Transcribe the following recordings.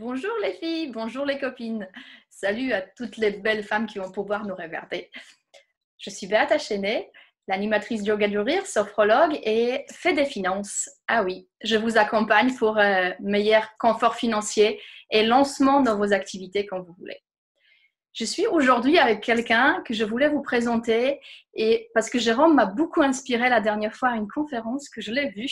Bonjour les filles, bonjour les copines. Salut à toutes les belles femmes qui vont pouvoir nous regarder. Je suis Beata Chenet, l'animatrice Yoga du Rire, sophrologue et fait des finances. Ah oui, je vous accompagne pour meilleur confort financier et lancement dans vos activités quand vous voulez. Je suis aujourd'hui avec quelqu'un que je voulais vous présenter et parce que Jérôme m'a beaucoup inspiré la dernière fois à une conférence que je l'ai vue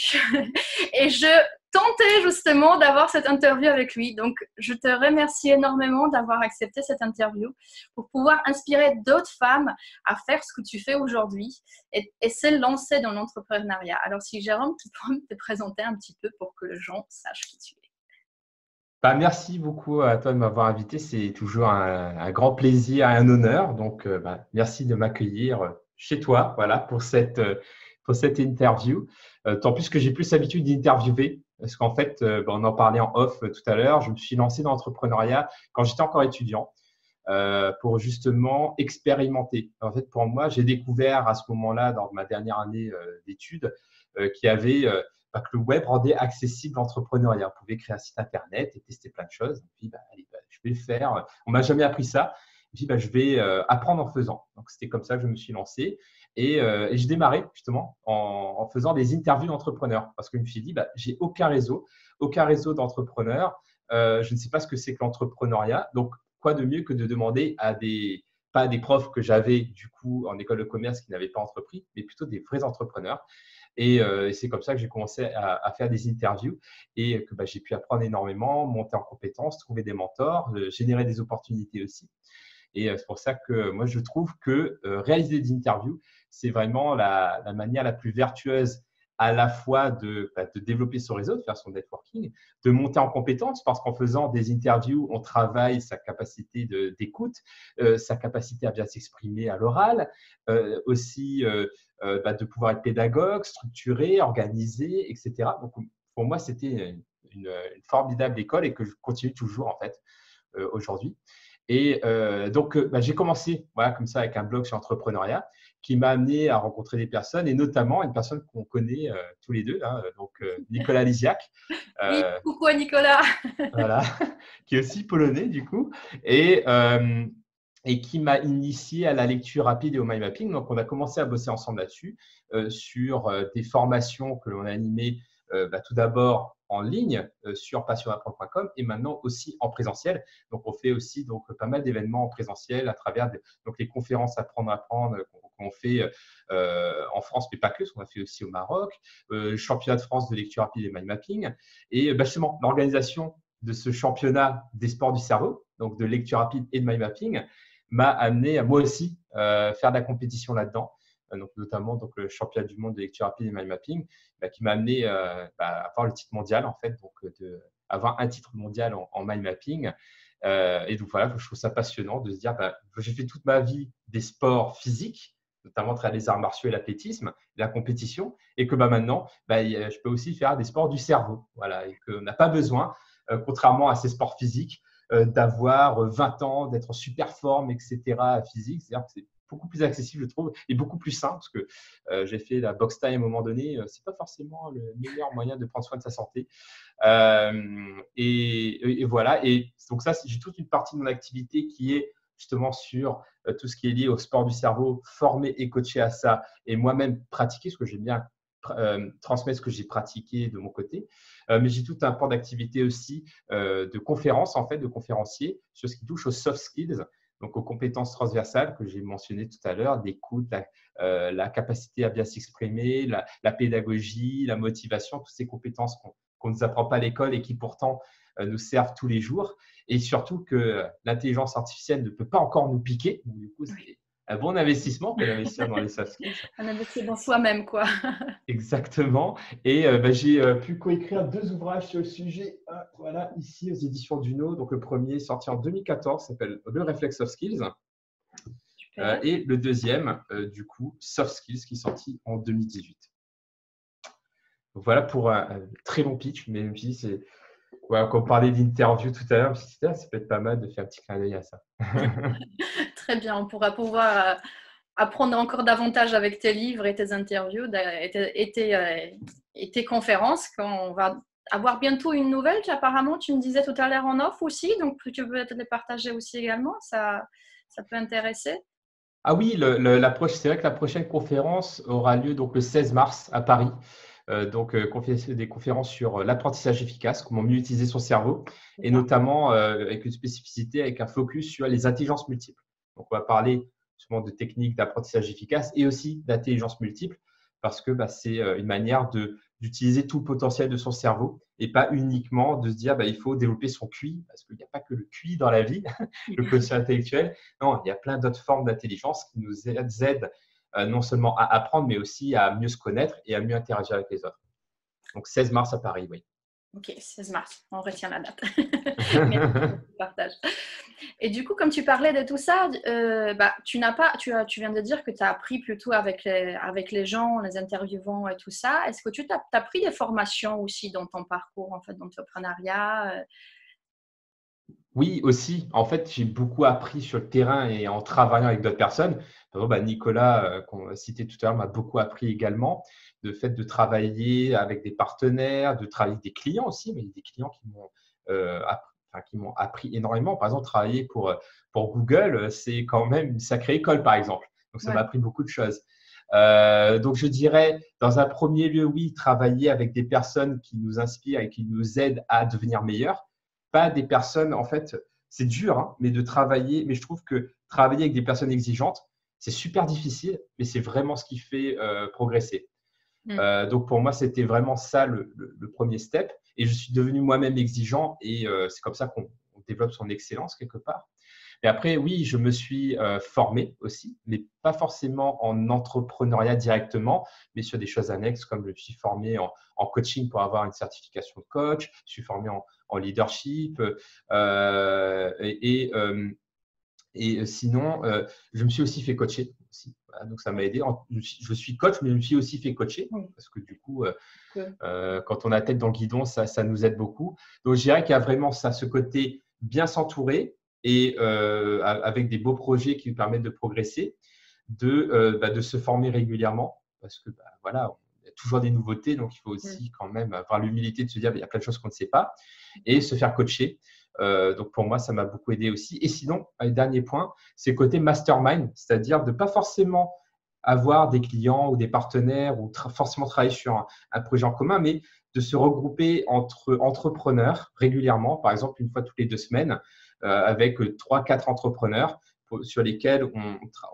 et je tentais justement d'avoir cette interview avec lui. Donc, je te remercie énormément d'avoir accepté cette interview pour pouvoir inspirer d'autres femmes à faire ce que tu fais aujourd'hui et se lancer dans l'entrepreneuriat. Alors, si Jérôme, tu peux te présenter un petit peu pour que les gens sachent qui tu es. Merci beaucoup à toi de m'avoir invité. C'est toujours un grand plaisir et un honneur. Donc, merci de m'accueillir chez toi, voilà, pour cette interview. Tant plus que j'ai plus l'habitude d'interviewer, parce qu'en fait, on en parlait en off tout à l'heure. Je me suis lancé dans l'entrepreneuriat quand j'étais encore étudiant pour justement expérimenter. En fait, pour moi, j'ai découvert à ce moment-là, dans ma dernière année d'études, qu'il y avait que le web rendait accessible l'entrepreneuriat. On pouvait créer un site internet et tester plein de choses. Et puis, allez, je vais le faire. On m'a jamais appris ça. Et puis, je vais apprendre en faisant. Donc, c'était comme ça que je me suis lancé. Et j'ai démarré justement en faisant des interviews d'entrepreneurs parce que je me suis dit, j'ai aucun réseau d'entrepreneurs. Je ne sais pas ce que c'est que l'entrepreneuriat. Donc, quoi de mieux que de demander pas à des profs que j'avais du coup en école de commerce qui n'avaient pas entrepris, mais plutôt des vrais entrepreneurs. Et c'est comme ça que j'ai commencé à faire des interviews et que j'ai pu apprendre énormément, monter en compétences, trouver des mentors, générer des opportunités aussi. Et c'est pour ça que moi, je trouve que réaliser des interviews, c'est vraiment la manière la plus vertueuse à la fois de développer son réseau, de faire son networking, de monter en compétences, parce qu'en faisant des interviews, on travaille sa capacité d'écoute, sa capacité à bien s'exprimer à l'oral, aussi de pouvoir être pédagogue, structuré, organisé, etc. Donc, pour moi, c'était une formidable école et que je continue toujours en fait aujourd'hui. Et donc, j'ai commencé comme ça avec un blog sur l'entrepreneuriat qui m'a amené à rencontrer des personnes et notamment une personne qu'on connaît tous les deux, donc Nicolas Lisiak, Oui, coucou à Nicolas. voilà, qui est aussi polonais du coup, et qui m'a initié à la lecture rapide et au mind mapping. Donc, on a commencé à bosser ensemble là-dessus, sur des formations que l'on a animées tout d'abord en ligne sur passionapprendre.com et maintenant aussi en présentiel. Donc, on fait aussi pas mal d'événements en présentiel à travers les conférences Apprendre qu'on fait en France, mais pas que, ce qu'on a fait aussi au Maroc, championnat de France de lecture rapide et mind mapping. Et justement, l'organisation de ce championnat des sports du cerveau, donc de lecture rapide et de mind mapping, m'a amené à moi aussi faire de la compétition là-dedans. Donc notamment le championnat du monde de lecture rapide et mind mapping, qui m'a amené à avoir le titre mondial en fait, donc avoir un titre mondial en mind mapping. Et donc voilà, je trouve ça passionnant de se dire j'ai fait toute ma vie des sports physiques, notamment les arts martiaux et l'athlétisme, la compétition, et que maintenant, je peux aussi faire des sports du cerveau. Voilà, et qu'on n'a pas besoin, contrairement à ces sports physiques, d'avoir 20 ans, d'être en super forme, etc. physique. C'est-à-dire que c'est beaucoup plus accessible, je trouve, et beaucoup plus sain, parce que j'ai fait la boxe taille à un moment donné. C'est pas forcément le meilleur moyen de prendre soin de sa santé. Et voilà. Et donc ça, j'ai toute une partie de mon activité qui est justement sur tout ce qui est lié au sport du cerveau, formé et coaché à ça, et moi-même pratiquer, ce que j'aime bien transmettre ce que j'ai pratiqué de mon côté. Mais j'ai tout un pan d'activité aussi de conférences, en fait, de conférenciers, sur ce qui touche aux soft skills, donc aux compétences transversales que j'ai mentionnées tout à l'heure, l'écoute, la capacité à bien s'exprimer, la pédagogie, la motivation, toutes ces compétences qu'on ne nous apprend pas à l'école et qui pourtant nous servent tous les jours. Et surtout que l'intelligence artificielle ne peut pas encore nous piquer. Donc, du coup, c'est un bon investissement que d'investir dans les soft skills. Un investissement dans soi-même, quoi. Exactement. Et j'ai pu coécrire 2 ouvrages sur le sujet. Voilà, ici aux éditions Duno. Donc le premier sorti en 2014 s'appelle Le Réflexe Soft Skills. Et le deuxième, du coup, Soft Skills, qui est sorti en 2018. Donc voilà pour un très long pitch, mais même si c'est. Voilà, quand on parlait d'interview tout à l'heure, ça peut être pas mal de faire un petit clin d'œil à ça. Très bien, on pourra pouvoir apprendre encore davantage avec tes livres et tes interviews et tes conférences quand on va avoir bientôt une nouvelle. Apparemment, tu me disais tout à l'heure en off aussi, donc tu peux peut-être les partager aussi également. Ça peut intéresser. Ah oui, c'est vrai que la prochaine conférence aura lieu donc le 16 mars à Paris. Des conférences sur l'apprentissage efficace, comment mieux utiliser son cerveau, et notamment avec une spécificité, avec un focus sur les intelligences multiples. Donc, on va parler souvent de techniques d'apprentissage efficace et aussi d'intelligence multiple, parce que c'est une manière d'utiliser tout le potentiel de son cerveau et pas uniquement de se dire il faut développer son QI, parce qu'il n'y a pas que le QI dans la vie, le quotient intellectuel. Non, il y a plein d'autres formes d'intelligence qui nous aident non seulement à apprendre, mais aussi à mieux se connaître et à mieux interagir avec les autres. Donc, 16 mars à Paris, oui. Ok, 16 mars, on retient la date. Merci pour le partage. Et du coup, comme tu parlais de tout ça, tu viens de dire que tu as appris plutôt avec les gens, les interviewants et tout ça. Est-ce que tu as pris des formations aussi dans ton parcours en fait, d'entrepreneuriat? Oui, aussi. En fait, j'ai beaucoup appris sur le terrain et en travaillant avec d'autres personnes. Par exemple, Nicolas, qu'on a cité tout à l'heure, m'a beaucoup appris également. Le fait de travailler avec des partenaires, de travailler avec des clients aussi, mais des clients qui m'ont appris énormément. Par exemple, travailler pour Google, c'est quand même une sacrée école, par exemple. Donc, ça m'a appris beaucoup de choses. Donc, je dirais, dans un premier lieu, oui, travailler avec des personnes qui nous inspirent et qui nous aident à devenir meilleurs. Pas des personnes, en fait, c'est dur, hein, mais de travailler. Mais je trouve que travailler avec des personnes exigeantes, c'est super difficile, mais c'est vraiment ce qui fait progresser. Donc, pour moi, c'était vraiment ça le premier step. Et je suis devenu moi-même exigeant et c'est comme ça qu'on développe son excellence quelque part. Mais après, oui, je me suis formé aussi, mais pas forcément en entrepreneuriat directement, mais sur des choses annexes, comme je me suis formé en coaching pour avoir une certification de coach, je suis formé en leadership et sinon, je me suis aussi fait coacher. Voilà, donc, ça m'a aidé. Je suis coach, mais je me suis aussi fait coacher parce que du coup, quand on a la tête dans le guidon, ça nous aide beaucoup. Donc, je dirais qu'il y a vraiment ça, ce côté bien s'entourer et avec des beaux projets qui nous permettent de progresser, de se former régulièrement parce que voilà, il y a toujours des nouveautés, donc il faut aussi quand même avoir l'humilité de se dire il y a plein de choses qu'on ne sait pas et se faire coacher. Donc, pour moi, ça m'a beaucoup aidé aussi. Et sinon, un dernier point, c'est le côté mastermind, c'est-à-dire de ne pas forcément avoir des clients ou des partenaires ou forcément travailler sur un projet en commun, mais de se regrouper entre entrepreneurs régulièrement, par exemple une fois toutes les 2 semaines, avec 3-4 entrepreneurs sur lesquels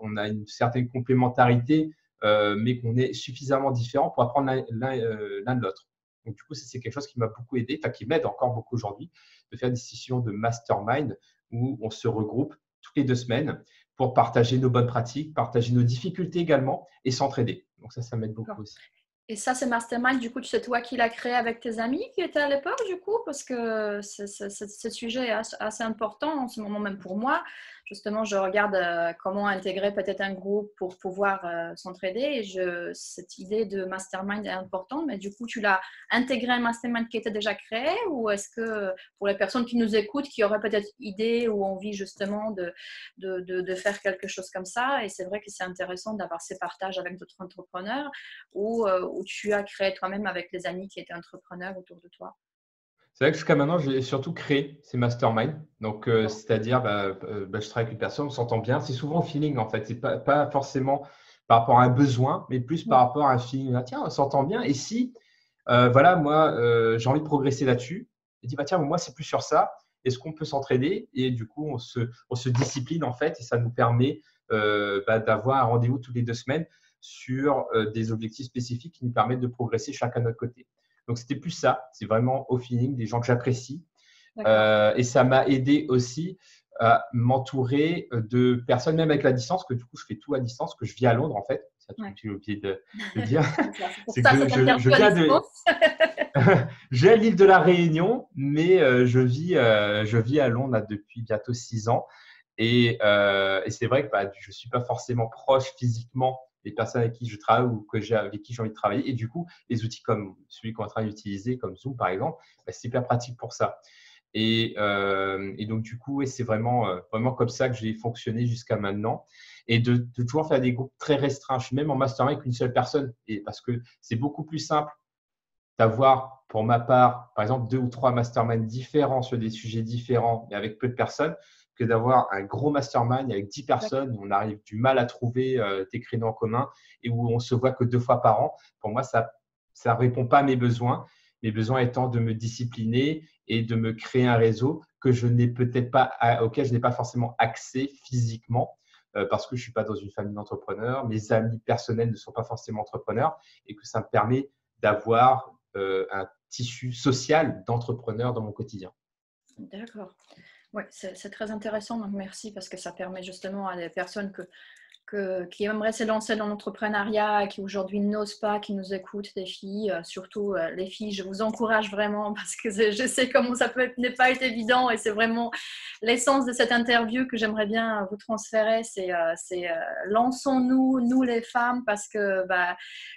on a une certaine complémentarité, mais qu'on est suffisamment différents pour apprendre l'un de l'autre. Donc, du coup, c'est quelque chose qui m'a beaucoup aidé, qui m'aide encore beaucoup aujourd'hui, de faire des sessions de mastermind où on se regroupe toutes les 2 semaines pour partager nos bonnes pratiques, partager nos difficultés également et s'entraider. Donc, ça m'aide beaucoup aussi. Et ça, c'est Mastermind, du coup, c'est toi qui l'as créé avec tes amis qui étaient à l'époque, du coup, parce que ce sujet est assez important en ce moment, même pour moi. Justement, je regarde comment intégrer peut-être un groupe pour pouvoir s'entraider. Et cette idée de Mastermind est importante, mais du coup, tu l'as intégré un Mastermind qui était déjà créé, ou est-ce que pour les personnes qui nous écoutent, qui auraient peut-être idée ou envie justement de faire quelque chose comme ça, et c'est vrai que c'est intéressant d'avoir ces partages avec d'autres entrepreneurs, où tu as créé toi-même avec les amis qui étaient entrepreneurs autour de toi? C'est vrai que jusqu'à maintenant, j'ai surtout créé ces masterminds. Donc, c'est-à-dire, je travaille avec une personne, on s'entend bien. C'est souvent au feeling, en fait. Ce n'est pas forcément par rapport à un besoin, mais plus par rapport à un feeling. Ah, tiens, on s'entend bien. Et si, voilà, moi, j'ai envie de progresser là-dessus, et dis, tiens, moi, c'est plus sur ça. Est-ce qu'on peut s'entraider? Et du coup, on se discipline, en fait, et ça nous permet d'avoir un rendez-vous toutes les 2 semaines sur des objectifs spécifiques qui nous permettent de progresser chacun de notre côté. Donc, c'était plus ça. C'est vraiment au feeling, des gens que j'apprécie. Et ça m'a aidé aussi à m'entourer de personnes, même avec la distance, que du coup, je fais tout à distance, que je vis à Londres, en fait. C'est ça que j'ai oublié de dire. C'est que je viens je viens à l'île de la Réunion, mais je vis à Londres là, depuis bientôt 6 ans. Et c'est vrai que je ne suis pas forcément proche physiquement des personnes avec qui je travaille ou avec qui j'ai envie de travailler. Et du coup, les outils comme celui qu'on est en train d'utiliser, comme Zoom par exemple, c'est hyper pratique pour ça. Et donc, du coup, c'est vraiment comme ça que j'ai fonctionné jusqu'à maintenant. Et de toujours faire des groupes très restreints. Je suis même en mastermind avec une seule personne parce que c'est beaucoup plus simple d'avoir, pour ma part, par exemple, 2 ou 3 masterminds différents sur des sujets différents et avec peu de personnes, que d'avoir un gros mastermind avec 10 personnes où on arrive du mal à trouver des créneaux en commun et où on se voit que 2 fois par an. Pour moi, ça ne répond pas à mes besoins. Mes besoins étant de me discipliner et de me créer un réseau que je n'ai peut-être pas, auquel je n'ai pas forcément accès physiquement parce que je ne suis pas dans une famille d'entrepreneurs. Mes amis personnels ne sont pas forcément entrepreneurs et que ça me permet d'avoir un tissu social d'entrepreneurs dans mon quotidien. D'accord. Oui, c'est très intéressant, donc merci parce que ça permet justement à des personnes qui aimeraient se lancer dans l'entrepreneuriat, qui aujourd'hui n'osent pas, qui nous écoutent, des filles, surtout les filles, je vous encourage vraiment parce que je sais comment ça n'est pas être évident et c'est vraiment l'essence de cette interview que j'aimerais bien vous transférer, c'est lançons-nous, nous les femmes, parce que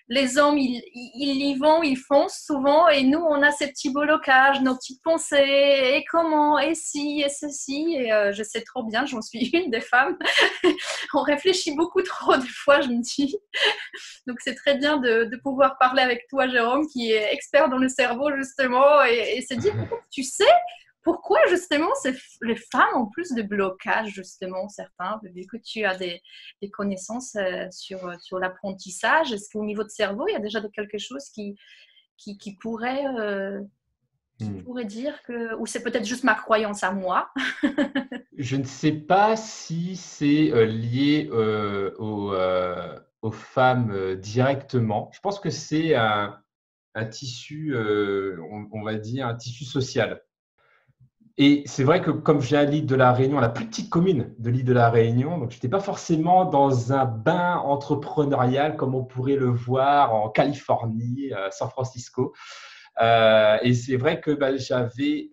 les hommes, ils y vont, ils foncent souvent et nous, on a ces petits blocages, nos petites pensées, et comment, et si, et ceci, et je sais trop bien, j'en suis une des femmes, on réfléchit beaucoup trop des fois, je me dis. Donc, c'est très bien de pouvoir parler avec toi, Jérôme, qui est expert dans le cerveau, justement, et se dire, tu sais, pourquoi, justement, les femmes ont plus de blocages, justement, certains, vu que tu as des connaissances sur l'apprentissage. Est-ce qu'au niveau de cerveau, il y a déjà quelque chose qui pourrait... Qui pourrait dire que… Ou c'est peut-être juste ma croyance à moi. Je ne sais pas si c'est lié aux femmes directement. Je pense que c'est un tissu, on va dire, un tissu social. Et c'est vrai que comme j'ai à l'île de la Réunion, la plus petite commune de l'île de la Réunion, donc je n'étais pas forcément dans un bain entrepreneurial comme on pourrait le voir en Californie, à San Francisco. Et c'est vrai que j'avais,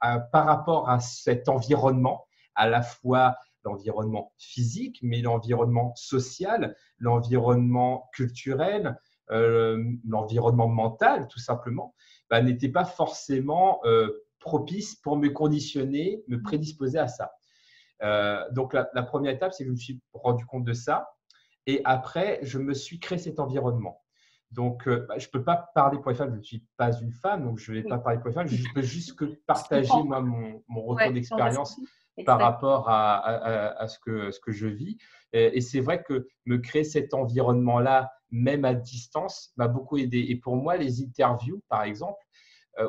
par rapport à cet environnement, à la fois l'environnement physique, mais l'environnement social, l'environnement culturel, l'environnement mental, tout simplement, n'était pas forcément propice pour me conditionner, me prédisposer à ça. Donc, la première étape, c'est que je me suis rendu compte de ça. Et après, je me suis créé cet environnement. Donc, je ne peux pas parler pour les femmes, je ne suis pas une femme, donc je ne vais pas parler pour les femmes. Je peux juste que partager moi, mon retour d'expérience par rapport à ce que je vis. Et c'est vrai que me créer cet environnement-là, même à distance, m'a beaucoup aidé. Et pour moi, les interviews, par exemple,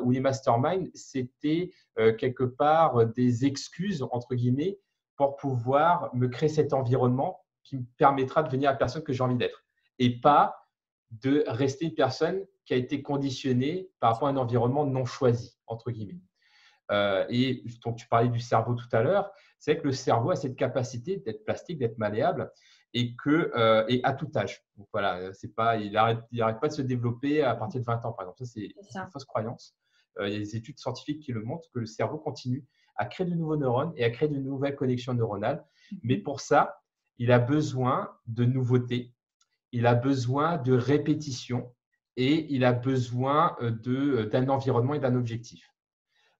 ou les masterminds, c'était quelque part des excuses, entre guillemets, pour pouvoir me créer cet environnement qui me permettra de devenir la personne que j'ai envie d'être. Et pas de rester une personne qui a été conditionnée par rapport à un environnement non choisi, entre guillemets. Et donc, tu parlais du cerveau tout à l'heure. C'est vrai que le cerveau a cette capacité d'être plastique, d'être malléable et à tout âge. Donc, voilà, il n'arrête pas de se développer à partir de 20 ans, par exemple. Ça, c'est une fausse croyance. Il y a des études scientifiques qui le montrent que le cerveau continue à créer de nouveaux neurones et à créer de nouvelles connexions neuronales. Mais pour ça, il a besoin de nouveautés. Il a besoin de répétition et il a besoin d'un environnement et d'un objectif.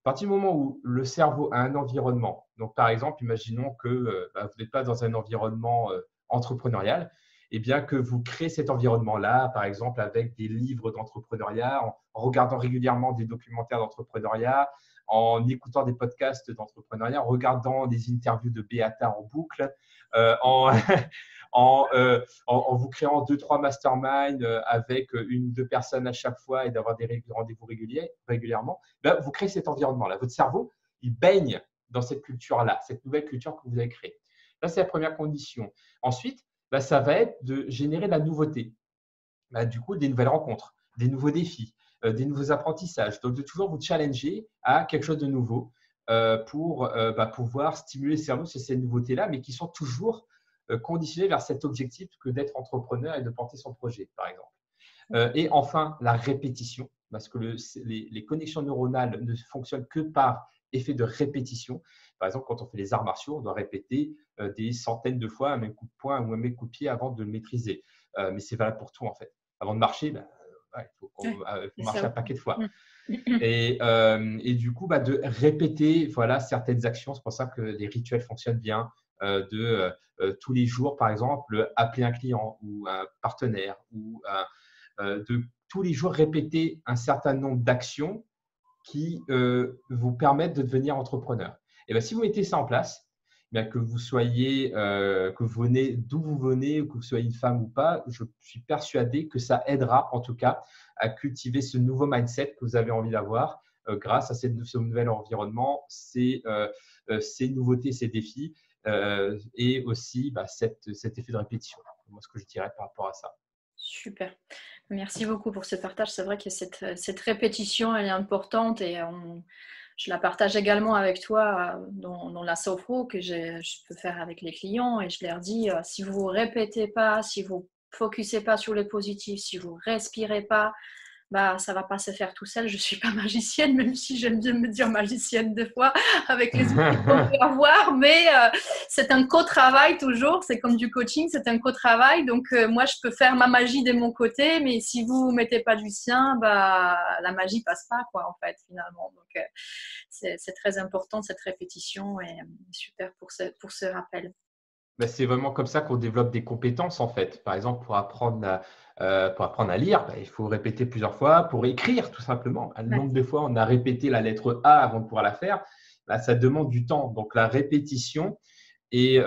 À partir du moment où le cerveau a un environnement, donc par exemple, imaginons que vous n'êtes pas dans un environnement entrepreneurial, et bien que vous créez cet environnement-là, par exemple avec des livres d'entrepreneuriat, en regardant régulièrement des documentaires d'entrepreneuriat, en écoutant des podcasts d'entrepreneuriat, en regardant des interviews de Beata en boucle, en vous créant 2-3 masterminds avec une ou deux personnes à chaque fois et d'avoir des rendez-vous régulièrement, vous créez cet environnement-là. Votre cerveau, il baigne dans cette culture-là, cette nouvelle culture que vous avez créée. Là, c'est la première condition. Ensuite, ça va être de générer de la nouveauté. Du coup, des nouvelles rencontres, des nouveaux défis, des nouveaux apprentissages. Donc, de toujours vous challenger à quelque chose de nouveau pour pouvoir stimuler le cerveau sur ces nouveautés-là, mais qui sont toujours conditionnés vers cet objectif que d'être entrepreneur et de porter son projet, par exemple. Et enfin, la répétition, parce que les connexions neuronales ne fonctionnent que par effet de répétition. Par exemple, quand on fait les arts martiaux, on doit répéter des centaines de fois un même coup de poing ou un même coup de pied avant de le maîtriser. Mais c'est valable pour tout, en fait. Avant de marcher, il faut marcher un paquet de fois. Et du coup, de répéter certaines actions. C'est pour ça que les rituels fonctionnent bien. Tous les jours, par exemple, appeler un client ou un partenaire ou de tous les jours répéter un certain nombre d'actions qui vous permettent de devenir entrepreneur. Et bien, si vous mettez ça en place, bien que vous soyez, que vous venez d'où vous venez, ou que vous soyez une femme ou pas, je suis persuadé que ça aidera en tout cas à cultiver ce nouveau mindset que vous avez envie d'avoir grâce à ce nouvel environnement, ces nouveautés, ces défis et aussi cet effet de répétition. Moi, ce que je dirais par rapport à ça. Super. Merci beaucoup pour ce partage. C'est vrai que cette répétition, elle est importante et je la partage également avec toi dans la sophro que je peux faire avec les clients et je leur dis, si vous ne répétez pas, si vous ne focussez pas sur le positif, si vous ne respirez pas, ça ne va pas se faire tout seul. Je ne suis pas magicienne, même si j'aime bien me dire magicienne des fois avec les outils qu'on peut avoir, mais c'est un co-travail toujours. C'est comme du coaching, c'est un co-travail. Donc, moi, je peux faire ma magie de mon côté, mais si vous ne mettez pas du sien, la magie ne passe pas, quoi, en fait, finalement. Donc, c'est très important, cette répétition et super pour ce rappel. C'est vraiment comme ça qu'on développe des compétences, en fait. Par exemple, pour apprendre à lire, il faut répéter plusieurs fois. Pour écrire, tout simplement, le nombre de fois on a répété la lettre A avant de pouvoir la faire, ça demande du temps. Donc, la répétition est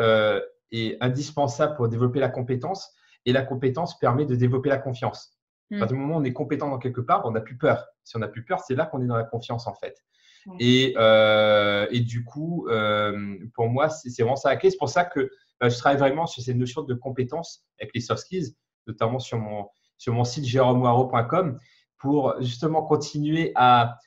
indispensable pour développer la compétence. Et la compétence permet de développer la confiance. À partir du moment où on est compétent dans quelque part, on n'a plus peur. Si on n'a plus peur, c'est là qu'on est dans la confiance, en fait. Et du coup, pour moi, c'est vraiment ça la clé. C'est pour ça que je travaille vraiment sur ces notions de compétences avec les soft skills, notamment sur mon site jérômewaro.com, pour justement continuer à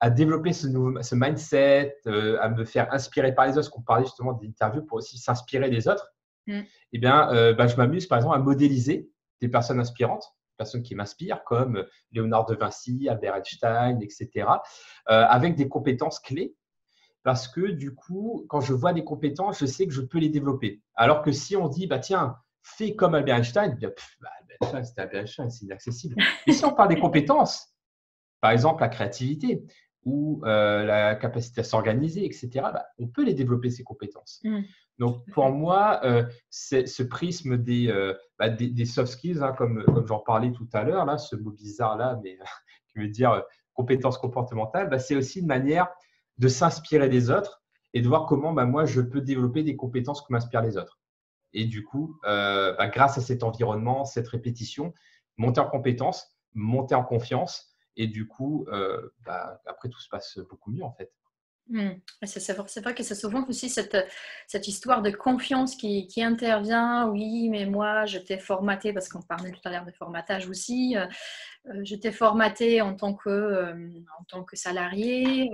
développer ce mindset, à me faire inspirer par les autres, parce qu'on parlait justement des interviews pour aussi s'inspirer des autres. Eh bien, je m'amuse par exemple à modéliser des personnes inspirantes, personnes qui m'inspirent, comme Léonard de Vinci, Albert Einstein, etc., avec des compétences clés. Parce que du coup, quand je vois des compétences, je sais que je peux les développer. Alors que si on dit, tiens, fais comme Albert Einstein, Albert Einstein, c'était Albert Einstein, c'est inaccessible. Mais si on parle des compétences, par exemple la créativité ou la capacité à s'organiser, etc., on peut les développer, ces compétences. Donc, pour moi, c'est ce prisme des soft skills, comme j'en parlais tout à l'heure, là, ce mot bizarre-là, mais qui veut dire compétences comportementales, c'est aussi une manière de s'inspirer des autres et de voir comment moi, je peux développer des compétences qui m'inspirent les autres. Et du coup, grâce à cet environnement, cette répétition, monter en compétences, monter en confiance et du coup, après, tout se passe beaucoup mieux en fait. C'est vrai que c'est souvent aussi cette histoire de confiance qui intervient. Oui, mais moi, je t'ai formaté, parce qu'on parlait tout à l'heure de formatage aussi. Je t'ai formaté en tant que salarié.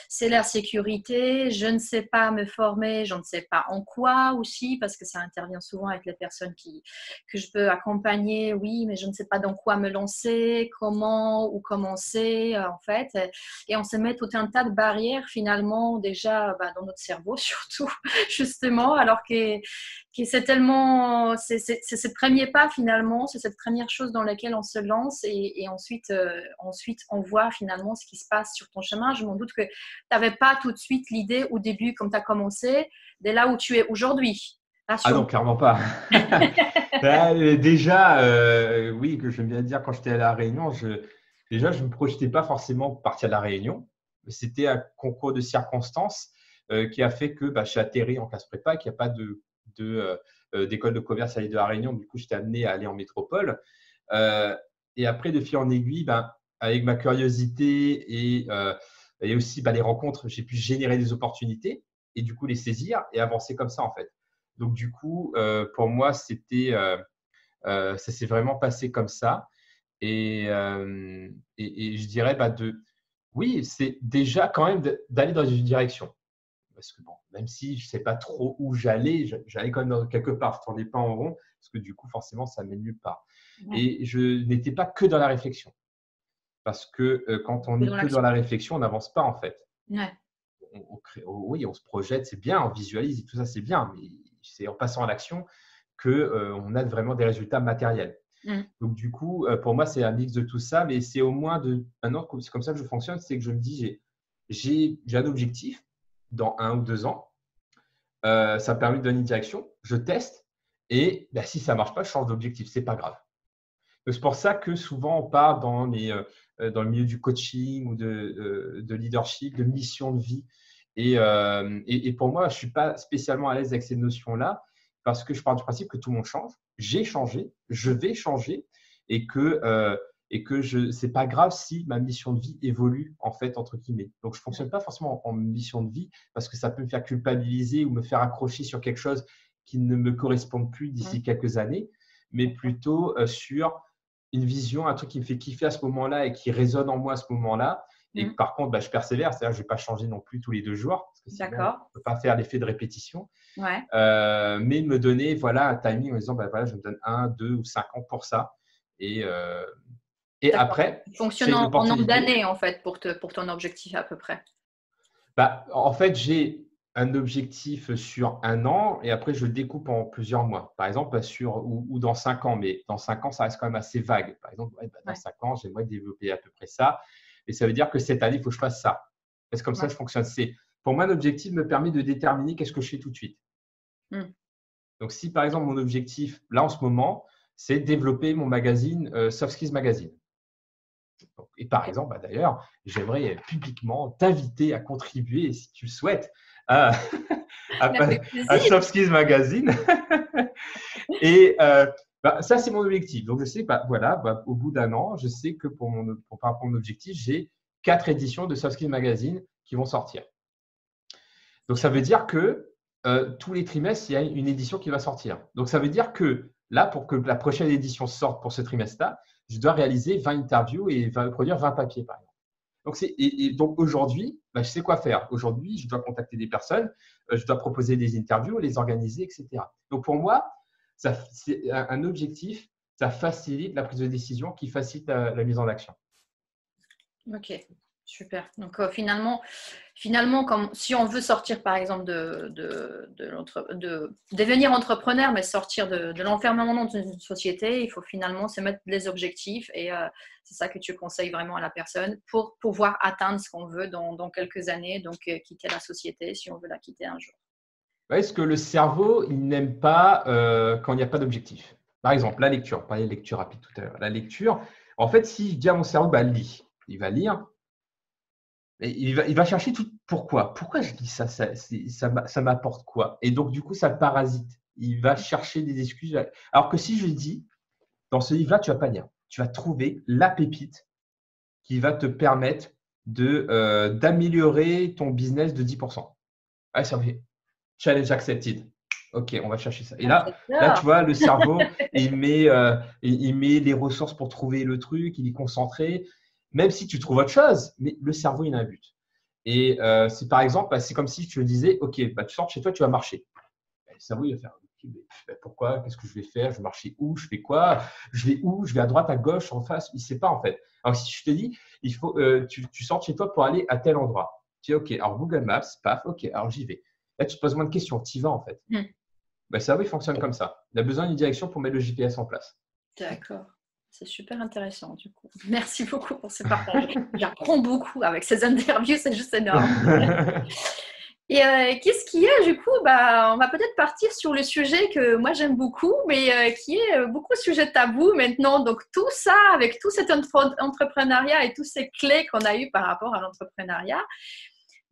C'est la sécurité. Je ne sais pas me former. Je ne sais pas en quoi aussi, parce que ça intervient souvent avec les personnes que je peux accompagner. Oui, mais je ne sais pas dans quoi me lancer, comment ou commencer en fait. Et on se met tout un tas de barrières finalement déjà dans notre cerveau surtout justement, alors que c'est tellement c'est ce premier pas finalement, c'est cette première chose dans laquelle on se lance et ensuite on voit finalement ce qui se passe sur ton chemin. Je m'en doute que tu n'avais pas tout de suite l'idée au début quand tu as commencé dès là où tu es aujourd'hui. Ah non, clairement pas. Déjà, oui, que j'aime bien dire, quand j'étais à La Réunion, je ne me projetais pas forcément pour partir de La Réunion. C'était un concours de circonstances qui a fait que j'ai atterri en classe prépa, qu'il n'y a pas d'école de commerce à l'île de La Réunion. Du coup, j'étais amené à aller en métropole. Et après, de fil en aiguille, avec ma curiosité et aussi les rencontres, j'ai pu générer des opportunités et du coup les saisir et avancer comme ça en fait. Donc du coup, pour moi, ça s'est vraiment passé comme ça. Et je dirais oui, c'est déjà quand même d'aller dans une direction. Parce que même si je ne sais pas trop où j'allais quand même dans quelque part. Je ne tournais pas en rond parce que du coup, forcément, ça ne mène nulle part. Ouais. Et je n'étais pas que dans la réflexion. Parce que quand on est que dans la réflexion, on n'avance pas en fait. Ouais. Oui, on se projette, c'est bien, on visualise et tout ça, c'est bien. Mais c'est en passant à l'action qu'on a vraiment des résultats matériels. Donc, du coup, pour moi, c'est un mix de tout ça, mais c'est au moins maintenant, c'est comme ça que je fonctionne, c'est que je me dis, j'ai un objectif dans 1 ou 2 ans, ça permet de donner une direction, je teste et si ça ne marche pas, je change d'objectif, ce n'est pas grave. Donc, c'est pour ça que souvent, on part dans le milieu du coaching ou de leadership, de mission de vie. Et pour moi, je ne suis pas spécialement à l'aise avec ces notions-là parce que je pars du principe que tout le monde change. J'ai changé, je vais changer et que c'est pas grave si ma mission de vie évolue, en fait, entre guillemets. Donc, je ne fonctionne pas forcément en mission de vie parce que ça peut me faire culpabiliser ou me faire accrocher sur quelque chose qui ne me correspond plus d'ici quelques années, mais plutôt sur une vision, un truc qui me fait kiffer à ce moment-là et qui résonne en moi à ce moment-là. Et par contre, je persévère, c'est-à-dire que je ne vais pas changer non plus tous les 2 jours, parce que sinon, on ne peut pas faire l'effet de répétition. Ouais. Mais me donner un timing en disant, je me donne 1, 2 ou 5 ans pour ça. Et après, fonctionne en nombre d'années, en fait, pour ton objectif à peu près. En fait, j'ai un objectif sur 1 an et après, je le découpe en plusieurs mois. Par exemple, ou dans 5 ans. Mais dans 5 ans, ça reste quand même assez vague. Par exemple, dans 5 ans, j'aimerais développer à peu près ça. Et ça veut dire que cette année, il faut que je fasse ça. Parce que comme ça, je fonctionne. Pour moi, un objectif me permet de déterminer qu'est-ce que je fais tout de suite. Donc, si par exemple, mon objectif, là en ce moment, c'est développer mon magazine Soft Skills Magazine. Et par exemple, d'ailleurs, j'aimerais publiquement t'inviter à contribuer, si tu le souhaites, à Soft Skills Magazine. Et ça, c'est mon objectif. Donc, je sais au bout d'1 an, je sais que par rapport à mon objectif, j'ai 4 éditions de Soft Skills Magazine qui vont sortir. Donc, ça veut dire que tous les trimestres, il y a une édition qui va sortir. Donc, ça veut dire que là, pour que la prochaine édition sorte pour ce trimestre-là, je dois réaliser 20 interviews et produire 20 papiers, par exemple. Donc, donc aujourd'hui, je sais quoi faire. Aujourd'hui, je dois contacter des personnes, je dois proposer des interviews, les organiser, etc. Donc, pour moi, c'est un objectif, ça facilite la prise de décision qui facilite la mise en action. Ok, super. Donc, finalement, si on veut sortir, par exemple, de devenir entrepreneur, mais sortir de l'enfermement dans une société, il faut finalement se mettre des objectifs et c'est ça que tu conseilles vraiment à la personne pour pouvoir atteindre ce qu'on veut dans quelques années, donc quitter la société si on veut la quitter un jour. Est-ce que le cerveau, il n'aime pas quand il n'y a pas d'objectif? Par exemple, la lecture. On parlait de lecture rapide tout à l'heure. La lecture, en fait, si je dis à mon cerveau, lis, il va lire. Et il va chercher tout. Pourquoi je lis ça? Ça m'apporte quoi? Et donc, du coup, ça parasite. Il va chercher des excuses. Alors que si je dis, dans ce livre-là, tu ne vas pas lire. Tu vas trouver la pépite qui va te permettre d'améliorer ton business de 10%. Ah, ça fait challenge accepted. Ok, on va chercher ça. Et là, tu vois, le cerveau, il met les ressources pour trouver le truc, il est concentré. Même si tu trouves autre chose, mais le cerveau, il a un but. Et c'est par exemple, c'est comme si tu me disais, ok, tu sors de chez toi, tu vas marcher. Le cerveau, il va faire, pourquoi? Qu'est-ce que je vais faire? Je vais marcher où? Je fais quoi? Je vais où? Je vais à droite, à gauche, en face? Il ne sait pas en fait. Alors si je te dis, il faut, tu sors de chez toi pour aller à tel endroit. Tu dis, ok, alors Google Maps, paf, ok, alors j'y vais. Là, tu te poses moins de questions, tu y vas en fait. Le cerveau, il fonctionne comme ça. Il a besoin d'une direction pour mettre le GPS en place. D'accord. C'est super intéressant du coup. Merci beaucoup pour ce partage. J'apprends beaucoup avec ces interviews, c'est juste énorme. Et qu'est-ce qu'il y a du coup? On va peut-être partir sur le sujet que moi j'aime beaucoup, mais qui est beaucoup sujet tabou maintenant. Donc tout ça, avec tout cet entrepreneuriat et tous ces clés qu'on a eues par rapport à l'entrepreneuriat,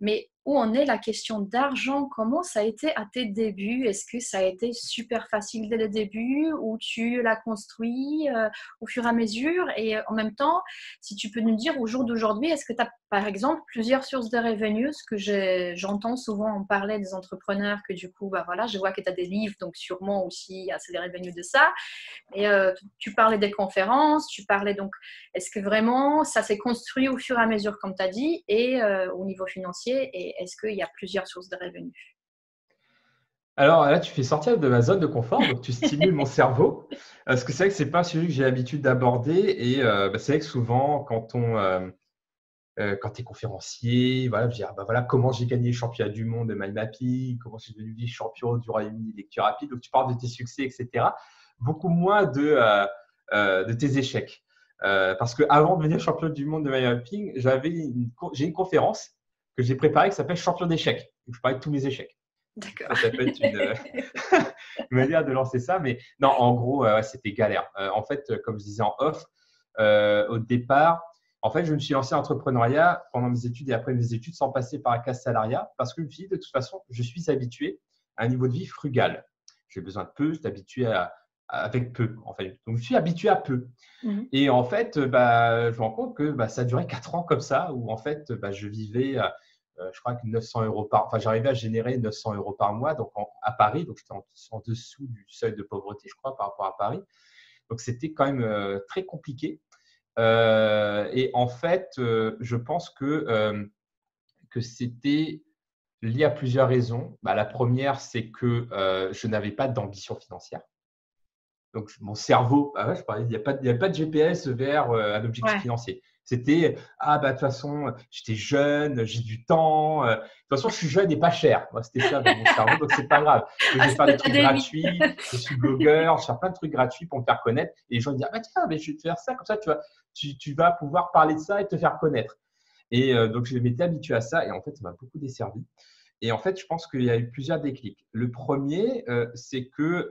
mais où en est la question d'argent? Comment ça a été à tes débuts? Est-ce que ça a été super facile dès le début ou tu l'as construit au fur et à mesure? Et en même temps, si tu peux nous dire au jour d'aujourd'hui, est-ce que tu as par exemple plusieurs sources de revenus? Ce que j'entends souvent en parler des entrepreneurs que du coup, je vois que tu as des livres, donc sûrement aussi c'est des revenus de ça. Et tu parlais des conférences, tu parlais donc, est-ce que vraiment ça s'est construit au fur et à mesure comme tu as dit et au niveau financier? Et est-ce qu'il y a plusieurs sources de revenus? Alors là, tu fais sortir de ma zone de confort, donc tu stimules mon cerveau. Parce que c'est vrai que ce n'est pas un sujet que j'ai l'habitude d'aborder. Et c'est vrai que souvent, quand tu es conférencier, je dis, comment j'ai gagné le championnat du monde de mind mapping, comment je suis devenu vice-champion du Royaume-Uni de lecture rapide. Donc tu parles de tes succès, etc. Beaucoup moins de tes échecs. Parce qu'avant de devenir champion du monde de mind mapping, j'ai une conférence que j'ai préparée qui s'appelle Champion d'échecs. Je parlais de tous mes échecs. D'accord. Ça peut être une manière de lancer ça. Mais non, en gros, c'était galère. En fait, comme je disais en off, au départ, en fait, je me suis lancé en entrepreneuriat pendant mes études et après mes études sans passer par la case salariat parce que je me suis dit, de toute façon, je suis habitué à un niveau de vie frugal. J'ai besoin de peu, je suis habitué avec peu, en fait. Donc, je suis habitué à peu. Mhm. Et en fait, je me rends compte que ça a duré 4 ans comme ça, où en fait, je vivais, je crois que 900 euros enfin, j'arrivais à générer 900 euros par mois donc à Paris. Donc, j'étais en dessous du seuil de pauvreté, je crois, par rapport à Paris. Donc, c'était quand même très compliqué. Et en fait, je pense que c'était lié à plusieurs raisons. La première, c'est que je n'avais pas d'ambition financière. Donc, mon cerveau, je parlais, il n'y a pas de GPS vers un objectif Ouais. financier. C'était, de toute façon, j'étais jeune, j'ai du temps. De toute façon, je suis jeune et pas cher. Moi, c'était ça dans mon cerveau, donc c'est pas grave. Donc, je Ah, vais faire c'est des trucs l'académie. gratuits, je suis blogueur, je fais plein de trucs gratuits pour me faire connaître. Et les gens me disent, tiens, mais je vais te faire ça, comme ça, tu vas pouvoir parler de ça et te faire connaître. Et donc, je m'étais habitué à ça et en fait, ça m'a beaucoup desservi. Et en fait, je pense qu'il y a eu plusieurs déclics. Le premier, c'est que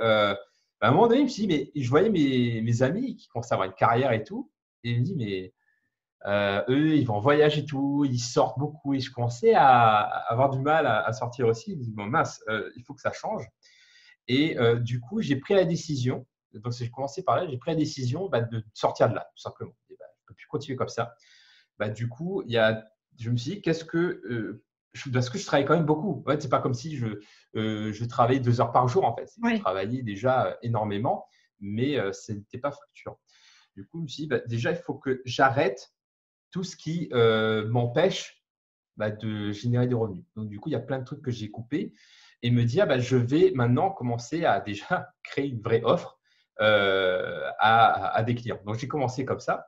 à un moment donné, je me suis dit, mais je voyais mes amis qui commençaient à avoir une carrière et tout. Et je me dis, mais eux, ils vont en voyage et tout, ils sortent beaucoup. Et je commençais à avoir du mal à sortir aussi. Je me dis, bon, mince, il faut que ça change. Et du coup, j'ai pris la décision, donc j'ai commencé par là, j'ai pris la décision de sortir de là, tout simplement. Et, je ne peux plus continuer comme ça. Du coup, je me suis dit, parce que je travaille quand même beaucoup. Ouais, c'est pas comme si je travaillais 2 heures par jour, en fait. Je Oui. travaillais déjà énormément, mais ce n'était pas fructueux. Du coup, je me suis dit, déjà, il faut que j'arrête tout ce qui m'empêche de générer des revenus. Donc, du coup, il y a plein de trucs que j'ai coupés et me dire, je vais maintenant commencer à déjà créer une vraie offre à des clients. Donc, j'ai commencé comme ça.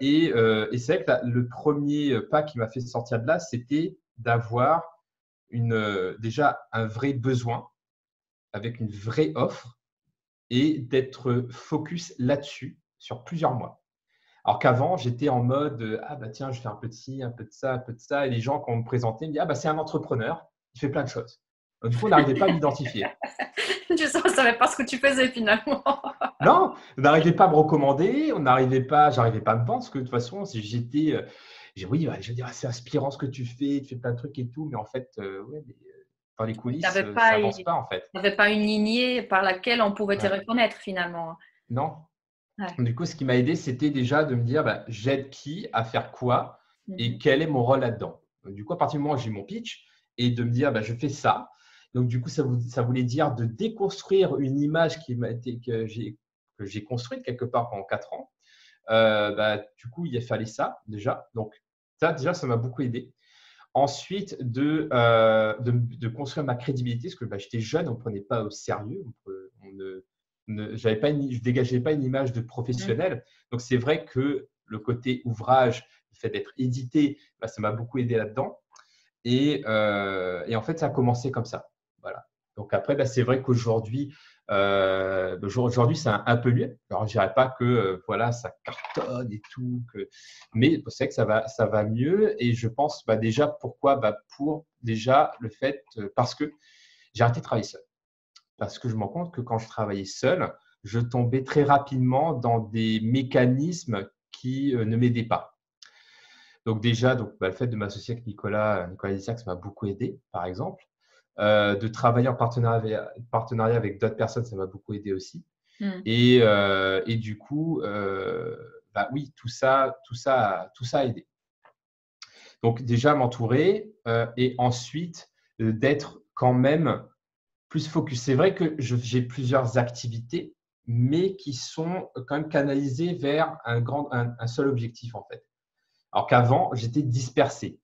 Et c'est vrai que le premier pas qui m'a fait sortir de là, c'était d'avoir déjà un vrai besoin avec une vraie offre et d'être focus là-dessus sur plusieurs mois. Alors qu'avant, j'étais en mode tiens, je fais un peu de ci, un peu de ça, un peu de ça. Et les gens, quand on me présentait, me disaient c'est un entrepreneur, il fait plein de choses. Donc, du coup, on n'arrivait pas à m'identifier. Je ne savais pas ce que tu faisais finalement. Non, on n'arrivait pas à me recommander, j'arrivais pas à me vendre parce que de toute façon, si j'étais, oui, je veux dire, c'est inspirant ce que tu fais plein de trucs et tout, mais en fait, ouais, mais, dans les Tu coulisses, n'avais ça pas, avance pas en fait. une lignée par laquelle on pouvait te Ouais. reconnaître finalement. Non. Ouais. Du coup, ce qui m'a aidé, c'était déjà de me dire, j'aide qui à faire quoi et Mhm. quel est mon rôle là-dedans. Donc, du coup, à partir du moment où j'ai mon pitch et de me dire, je fais ça. Donc, du coup, ça voulait dire de déconstruire une image que j'ai construite quelque part pendant 4 ans. Du coup, il fallait ça déjà. Donc, ça, déjà, ça m'a beaucoup aidé. Ensuite, de construire ma crédibilité, parce que j'étais jeune, on ne me prenait pas au sérieux. Je dégageais pas une image de Mhm. professionnel. Donc, c'est vrai que le côté ouvrage, le fait d'être édité, ça m'a beaucoup aidé là-dedans. Et en fait, ça a commencé comme ça. Voilà. Donc après, c'est vrai qu'aujourd'hui, c'est un peu mieux. Alors, je dirais pas que voilà, ça cartonne et tout, mais c'est vrai que ça va mieux. Et je pense déjà pourquoi pour déjà le fait parce que j'ai arrêté de travailler seul. Parce que je me rends compte que quand je travaillais seul, je tombais très rapidement dans des mécanismes qui ne m'aidaient pas. Donc déjà, le fait de m'associer avec Nicolas Lisiac, ça m'a beaucoup aidé, par exemple. De travailler en partenariat avec d'autres personnes, ça m'a beaucoup aidé aussi. Mhm. Et du coup, oui, tout ça a aidé. Donc déjà m'entourer et ensuite d'être quand même plus focus. C'est vrai que j'ai plusieurs activités, mais qui sont quand même canalisées vers un seul objectif en fait. Alors qu'avant, j'étais dispersé.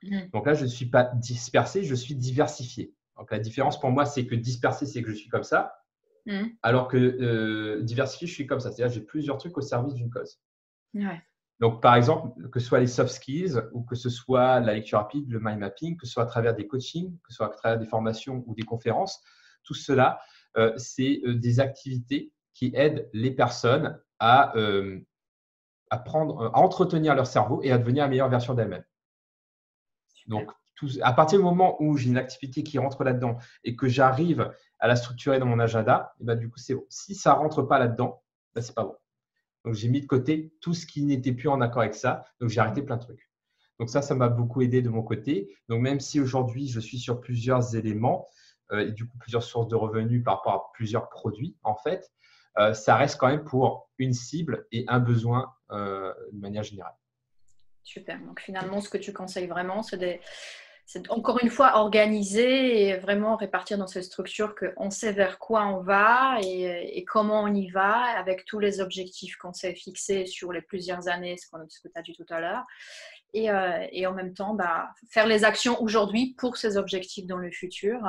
Mhm. Donc là, je ne suis pas dispersé, je suis diversifié. Donc la différence pour moi, c'est que dispersé, c'est que je suis comme ça, Mhm. alors que diversifié, je suis comme ça. C'est-à-dire j'ai plusieurs trucs au service d'une cause. Ouais. Donc par exemple, que ce soit les soft skills ou que ce soit la lecture rapide, le mind mapping, que ce soit à travers des coachings, que ce soit à travers des formations ou des conférences, tout cela, c'est des activités qui aident les personnes à entretenir leur cerveau et à devenir la meilleure version d'elles-mêmes. Super. Donc, à partir du moment où j'ai une activité qui rentre là-dedans et que j'arrive à la structurer dans mon agenda, et ben, du coup, c'est bon. Si ça ne rentre pas là-dedans, ben, ce n'est pas bon. Donc, j'ai mis de côté tout ce qui n'était plus en accord avec ça. Donc, j'ai arrêté plein de trucs. Donc, ça m'a beaucoup aidé de mon côté. Donc, même si aujourd'hui, je suis sur plusieurs éléments et du coup, plusieurs sources de revenus par rapport à plusieurs produits, en fait, ça reste quand même pour une cible et un besoin de manière générale. Super. Donc, finalement, ce que tu conseilles vraiment, c'est encore une fois organiser et vraiment répartir dans cette structure qu'on sait vers quoi on va et comment on y va avec tous les objectifs qu'on s'est fixés sur les plusieurs années, ce que tu as dit tout à l'heure. Et en même temps, faire les actions aujourd'hui pour ces objectifs dans le futur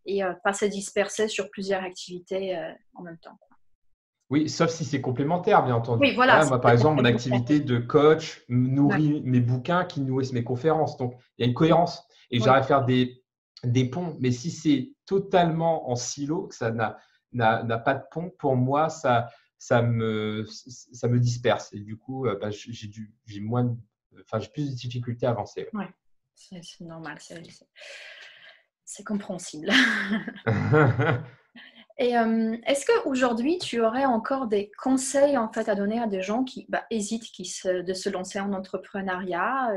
et pas se disperser sur plusieurs activités en même temps. Oui, sauf si c'est complémentaire, bien entendu. Oui, voilà. Moi, par exemple, mon activité de coach nourrit mes bouquins qui nourrissent mes conférences. Donc, il y a une cohérence. Et j'arrive à faire des ponts. Mais si c'est totalement en silo, que ça n'a pas de pont, pour moi, ça me disperse. Et du coup, j'ai plus de difficultés à avancer. Oui, c'est normal. C'est compréhensible. Et est-ce qu'aujourd'hui, tu aurais encore des conseils en fait, à donner à des gens qui hésitent de se lancer en entrepreneuriat?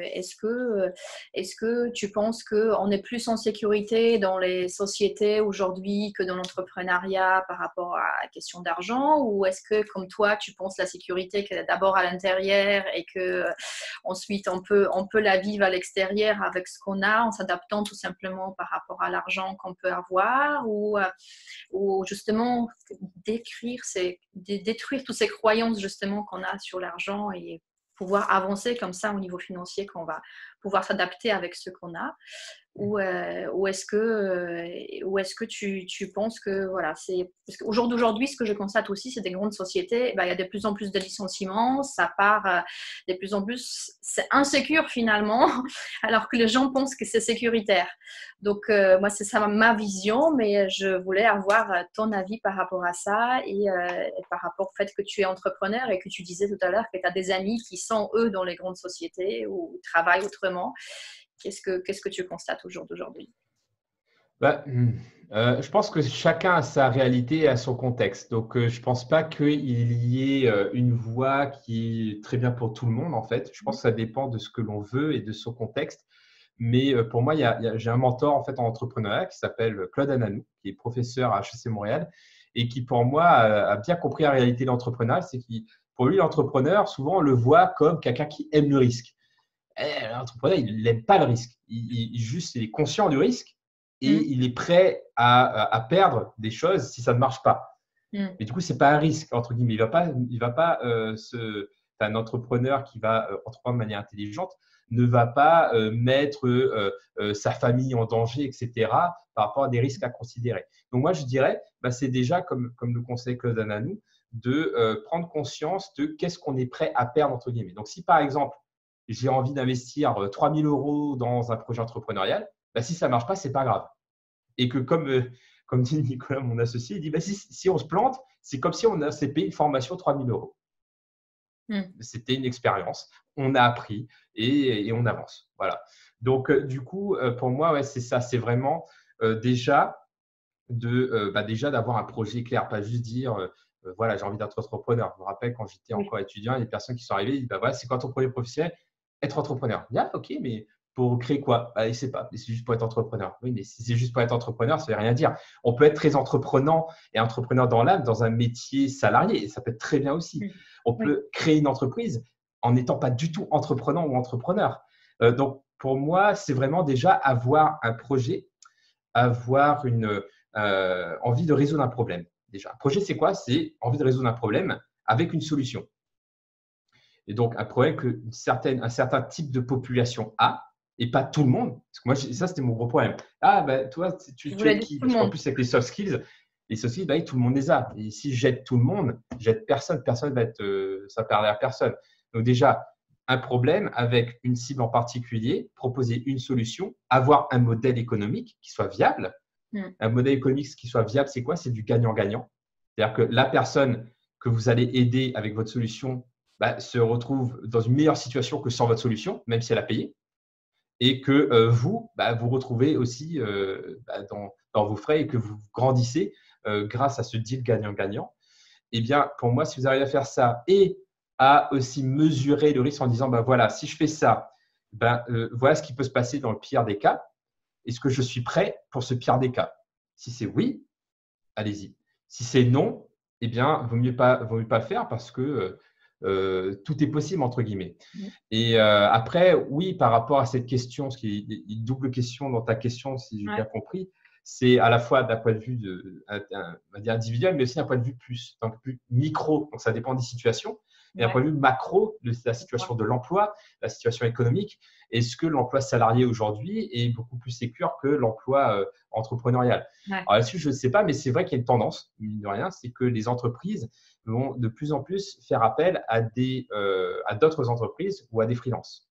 Est-ce que tu penses qu'on est plus en sécurité dans les sociétés aujourd'hui que dans l'entrepreneuriat par rapport à la question d'argent? Ou est-ce que, comme toi, tu penses la sécurité qu'elle est d'abord à l'intérieur et qu'ensuite on peut la vivre à l'extérieur avec ce qu'on a en s'adaptant tout simplement par rapport à l'argent qu'on peut avoir? Ou justement détruire toutes ces croyances justement qu'on a sur l'argent et pouvoir avancer comme ça au niveau financier, qu'on va pouvoir s'adapter avec ce qu'on a? Ou est-ce que tu penses que voilà, parce qu'au jour d'aujourd'hui, ce que je constate aussi, c'est des grandes sociétés, il y a de plus en plus de licenciements, ça part de plus en plus, c'est insécure finalement, alors que les gens pensent que c'est sécuritaire. Donc moi, c'est ça ma vision, mais je voulais avoir ton avis par rapport à ça et par rapport au fait que tu es entrepreneur et que tu disais tout à l'heure que tu as des amis qui sont eux dans les grandes sociétés ou travaillent autrement. Qu'est-ce que tu constates au jour d'aujourd'hui? Je pense que chacun a sa réalité et a son contexte. Donc, je ne pense pas qu'il y ait une voie qui est très bien pour tout le monde, en fait. Je pense que ça dépend de ce que l'on veut et de son contexte. Mais pour moi, j'ai un mentor en fait en entrepreneuriat qui s'appelle Claude Ananou, qui est professeur à HEC Montréal et qui, pour moi, a bien compris la réalité de l'entrepreneuriat. C'est que pour lui, l'entrepreneur, souvent, on le voit comme quelqu'un qui aime le risque. L'entrepreneur, il n'aime pas le risque. Il est conscient du risque et il est prêt à perdre des choses si ça ne marche pas. Mais du coup, ce n'est pas un risque, entre guillemets. Il va pas un entrepreneur qui va entreprendre de manière intelligente ne va pas mettre sa famille en danger, etc., par rapport à des risques à considérer. Donc, moi, je dirais, c'est déjà, comme le conseil Claude Ananou, de prendre conscience de qu'est-ce qu'on est prêt à perdre, entre guillemets. Donc, si par exemple, j'ai envie d'investir 3 000 € dans un projet entrepreneurial, si ça ne marche pas, ce n'est pas grave. Et que comme dit Nicolas, mon associé, il dit si on se plante, c'est comme si on s'est payé une formation 3 000 €. C'était une expérience, on a appris et on avance. Voilà. Donc, du coup, pour moi, c'est ça. C'est vraiment déjà d'avoir un projet clair, pas juste dire voilà, j'ai envie d'être entrepreneur. Je me rappelle quand j'étais encore étudiant, il y a des personnes qui sont arrivées, ils disent voilà, c'est quoi ton projet professionnel? Être entrepreneur. Ok, mais pour créer quoi? Je ne sais pas, mais c'est juste pour être entrepreneur. Oui, mais si c'est juste pour être entrepreneur, ça ne veut rien dire. On peut être très entreprenant et entrepreneur dans l'âme dans un métier salarié, et ça peut être très bien aussi. On peut créer une entreprise en n'étant pas du tout entreprenant ou entrepreneur. Donc, pour moi, c'est vraiment déjà avoir un projet, avoir une envie de résoudre un problème. Déjà, un projet, c'est quoi? C'est envie de résoudre un problème avec une solution. Et donc, un problème qu'un certain type de population a, et pas tout le monde. Parce que moi, ça, c'était mon gros problème. Toi, tu es qui? Parce qu'en plus, avec les soft skills, tout le monde les a. Et si j'aide tout le monde, j'aide personne. Personne va être, ça ne perdra à personne. Donc, déjà, un problème avec une cible en particulier, proposer une solution, avoir un modèle économique qui soit viable. Un modèle économique qui soit viable, c'est quoi? C'est du gagnant-gagnant. C'est-à-dire que la personne que vous allez aider avec votre solution se retrouve dans une meilleure situation que sans votre solution, même si elle a payé. et que vous, vous retrouvez aussi dans vos frais et que vous grandissez grâce à ce deal gagnant-gagnant. Eh bien, pour moi, si vous arrivez à faire ça et à aussi mesurer le risque en disant, voilà, si je fais ça, voilà ce qui peut se passer dans le pire des cas. Est-ce que je suis prêt pour ce pire des cas? Si c'est oui, allez-y. Si c'est non, eh bien, vaut mieux pas le faire parce que tout est possible, entre guillemets. Et après, oui, par rapport à cette question, ce qui est une double question dans ta question, si j'ai bien compris, c'est à la fois d'un point de vue on va dire individuel, mais aussi d'un point de vue plus micro. Donc, ça dépend des situations. Et d'un point de vue macro, de la situation de l'emploi, la situation économique, est-ce que l'emploi salarié aujourd'hui est beaucoup plus sécure que l'emploi entrepreneurial? Alors là-dessus, je ne sais pas, mais c'est vrai qu'il y a une tendance, mine de rien, c'est que les entreprises vont de plus en plus faire appel à d'autres entreprises ou à des freelances.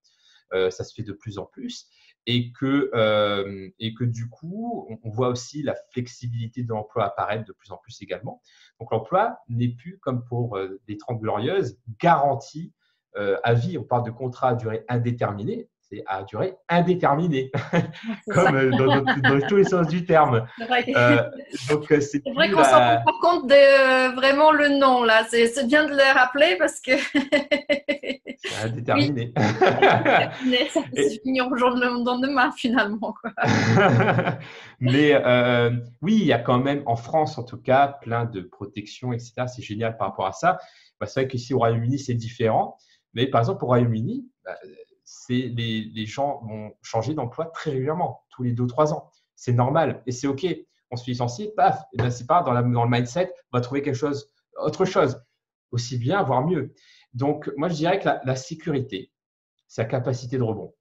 Ça se fait de plus en plus. Et que du coup, on voit aussi la flexibilité de l'emploi apparaître de plus en plus également. Donc, l'emploi n'est plus, comme pour les 30 Glorieuses, garanti à vie. On parle de contrat à durée indéterminée. C'est à durée indéterminée, comme dans tous les sens du terme. C'est vrai qu'on ne s'en rend pas compte de vraiment le nom, là. C'est bien de le rappeler parce que… C'est indéterminé. Oui. Ça peut se finir au jour de lendemain, finalement, quoi. Mais oui, il y a quand même, en France en tout cas, plein de protections, etc. C'est génial par rapport à ça. C'est vrai qu'ici au Royaume-Uni, c'est différent. Mais par exemple, au Royaume-Uni, les gens vont changer d'emploi très régulièrement, tous les 2 ou 3 ans. C'est normal et c'est OK. On se fait licencier, paf, et bien c'est pas dans le mindset, on va trouver autre chose, aussi bien, voire mieux. Donc, moi, je dirais que la sécurité, c'est la capacité de rebond.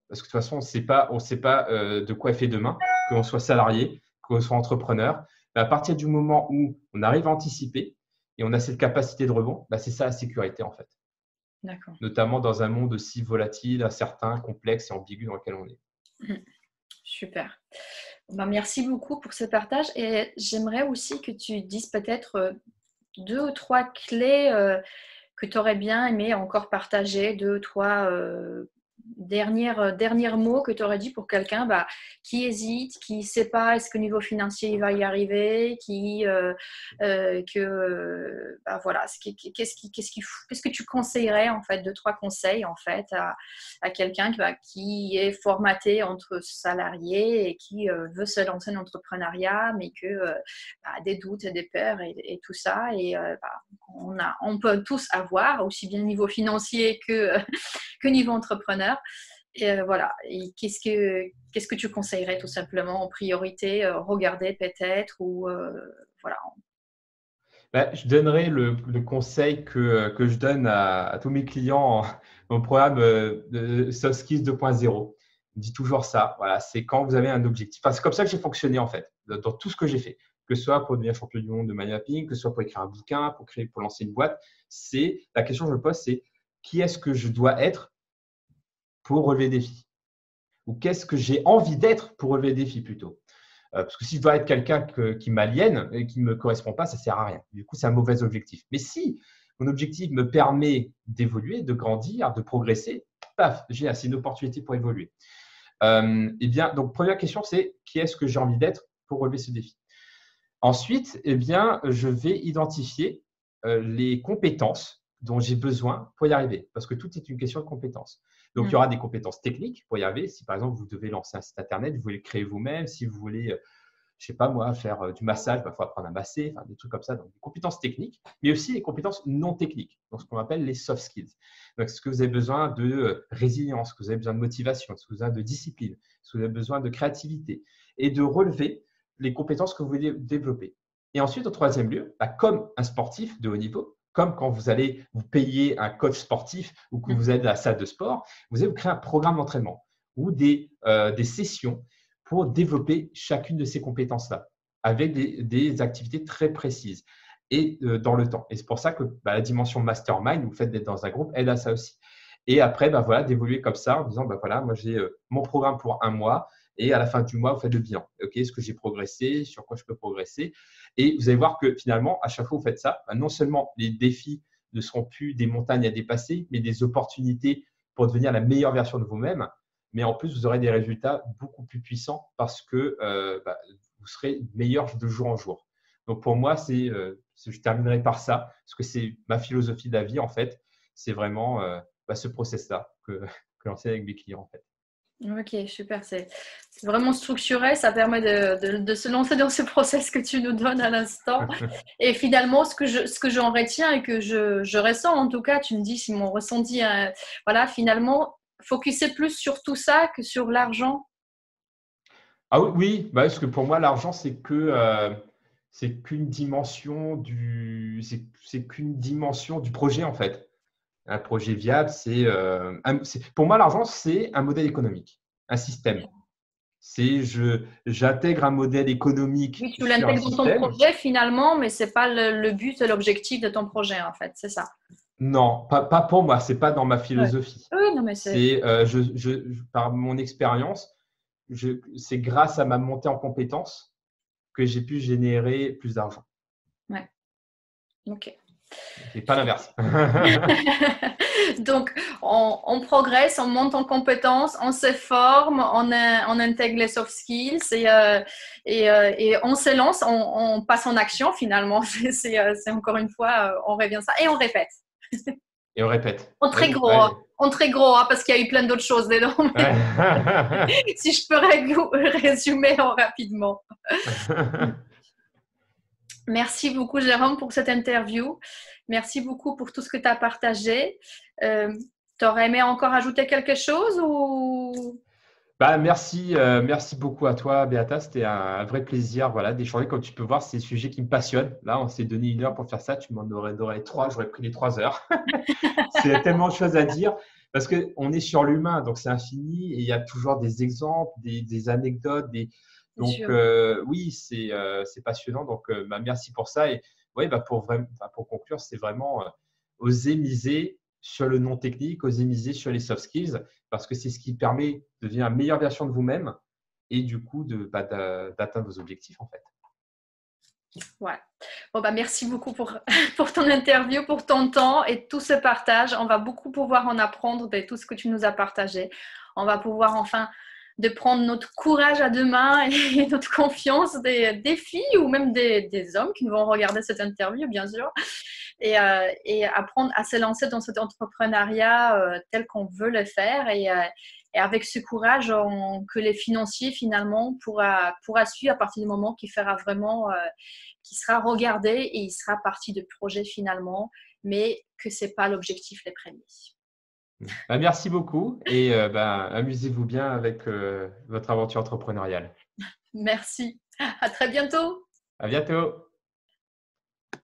Parce que de toute façon, on ne sait pas de quoi est fait demain, qu'on soit salarié, qu'on soit entrepreneur. Mais à partir du moment où on arrive à anticiper et on a cette capacité de rebond, c'est ça la sécurité en fait. D'accord. Notamment dans un monde aussi volatile, incertain, complexe et ambigu dans lequel on est. Super. Merci beaucoup pour ce partage. Et j'aimerais aussi que tu dises peut-être 2 ou 3 clés que tu aurais bien aimé encore partager, 2 ou 3 derniers mots que tu aurais dit pour quelqu'un qui hésite, qui ne sait pas est-ce que niveau financier il va y arriver, voilà, qu'est-ce que tu conseillerais en fait, 2, 3 conseils en fait à quelqu'un qui est formaté entre salariés et qui veut se lancer dans l'entrepreneuriat mais que a des doutes et des peurs et tout ça et on peut tous avoir aussi bien niveau financier que niveau entrepreneur. Et voilà. Et qu'est-ce que tu conseillerais tout simplement en priorité regarder peut-être ou voilà. Je donnerai le conseil que je donne à tous mes clients au programme de Soft Skills 2.0. Je dis toujours ça. Voilà, c'est quand vous avez un objectif. C'est comme ça que j'ai fonctionné en fait, dans tout ce que j'ai fait. Que ce soit pour devenir champion du monde de mind mapping, que ce soit pour écrire un bouquin, pour lancer une boîte. La question que je me pose, c'est qui est-ce que je dois être pour relever des défis? Ou qu'est-ce que j'ai envie d'être pour relever des défis plutôt? Parce que si je dois être quelqu'un qui m'aliène et qui ne me correspond pas, ça ne sert à rien. Du coup, c'est un mauvais objectif. Mais si mon objectif me permet d'évoluer, de grandir, de progresser, paf, c'est une opportunité pour évoluer. Eh bien, donc, première question, c'est qui est-ce que j'ai envie d'être pour relever ce défi? Ensuite, eh bien, je vais identifier les compétences dont j'ai besoin pour y arriver, parce que tout est une question de compétences. Donc, il y aura des compétences techniques pour y arriver. Si, par exemple, vous devez lancer un site Internet, vous voulez le créer vous-même, si vous voulez, je ne sais pas moi, faire du massage, il faut apprendre à masser, des trucs comme ça. Donc, des compétences techniques, mais aussi les compétences non techniques, donc ce qu'on appelle les soft skills. Donc, est-ce que vous avez besoin de résilience, est-ce que vous avez besoin de motivation, est-ce que vous avez besoin de discipline, est-ce que vous avez besoin de créativité et de relever les compétences que vous voulez développer. Et ensuite, au troisième lieu, comme un sportif de haut niveau, comme quand vous allez vous payer un coach sportif ou que vous êtes à la salle de sport, vous allez vous créer un programme d'entraînement ou des sessions pour développer chacune de ces compétences-là avec des activités très précises et dans le temps. Et c'est pour ça que la dimension mastermind, vous faites d'être dans un groupe, aide à ça aussi. Et après, voilà, d'évoluer comme ça en disant, voilà, moi j'ai mon programme pour 1 mois. Et à la fin du mois, vous faites le bilan. OK, est-ce que j'ai progressé? Sur quoi je peux progresser? Et vous allez voir que finalement, à chaque fois que vous faites ça, non seulement les défis ne seront plus des montagnes à dépasser, mais des opportunités pour devenir la meilleure version de vous-même. mais en plus, vous aurez des résultats beaucoup plus puissants parce que vous serez meilleur de jour en jour. Donc, pour moi, je terminerai par ça parce que c'est ma philosophie de la vie, en fait. C'est vraiment ce process-là que j'enseigne avec mes clients, en fait. Ok, super. C'est vraiment structuré. Ça permet de se lancer dans ce process que tu nous donnes à l'instant. Et finalement, ce que j'en retiens et que je ressens, en tout cas, tu me dis si mon ressenti, voilà, finalement, focuser plus sur tout ça que sur l'argent. Ah oui, parce que pour moi, l'argent, c'est qu'une dimension c'est qu'une dimension du projet, en fait. Un projet viable, pour moi, l'argent, c'est un modèle économique, un système. J'intègre un modèle économique Oui, tu sur un l'intègres dans ton système. projet finalement, mais ce n'est pas le but et l'objectif de ton projet, en fait. C'est ça. Non, pas pour moi, c'est pas dans ma philosophie. Ouais. Oui, non, mais c'est… Par mon expérience, c'est grâce à ma montée en compétences que j'ai pu générer plus d'argent. Ouais. Ok. Et pas l'inverse. Donc, on progresse, on monte en compétences, on se forme, on intègre les soft skills et on se lance, on passe en action finalement. C'est encore une fois, on revient à ça et on répète. Et on répète. En très gros, parce qu'il y a eu plein d'autres choses dedans. Si je peux résumer rapidement. Merci beaucoup, Jérôme, pour cette interview. Merci beaucoup pour tout ce que tu as partagé. Tu aurais aimé encore ajouter quelque chose ou… Merci beaucoup à toi, Béata. C'était un vrai plaisir d'échanger. Comme tu peux voir, c'est des sujets qui me passionnent. Là, on s'est donné 1 heure pour faire ça. Tu m'en aurais donné 3. J'aurais pris les 3 heures. C'est tellement de choses à dire parce qu'on est sur l'humain, donc c'est infini et il y a toujours des exemples, des anecdotes. Donc, oui, c'est passionnant. Donc, merci pour ça. Et ouais, pour conclure, c'est vraiment oser miser sur le non technique, oser miser sur les soft skills, parce que c'est ce qui permet de devenir une meilleure version de vous-même et du coup d'atteindre vos objectifs, en fait. Ouais. Bon, merci beaucoup pour ton interview, pour ton temps et tout ce partage. On va beaucoup pouvoir en apprendre de tout ce que tu nous as partagé. On va pouvoir enfin de prendre notre courage à deux mains et notre confiance des filles ou même des hommes qui vont regarder cette interview, bien sûr, et apprendre à se lancer dans cet entrepreneuriat tel qu'on veut le faire et avec ce courage que les financiers finalement pourra suivre à partir du moment qu'il fera vraiment, qui sera regardé et il sera partie de projet finalement, mais que ce n'est pas l'objectif les premiers. Merci beaucoup et amusez-vous bien avec votre aventure entrepreneuriale. Merci. À très bientôt. À bientôt.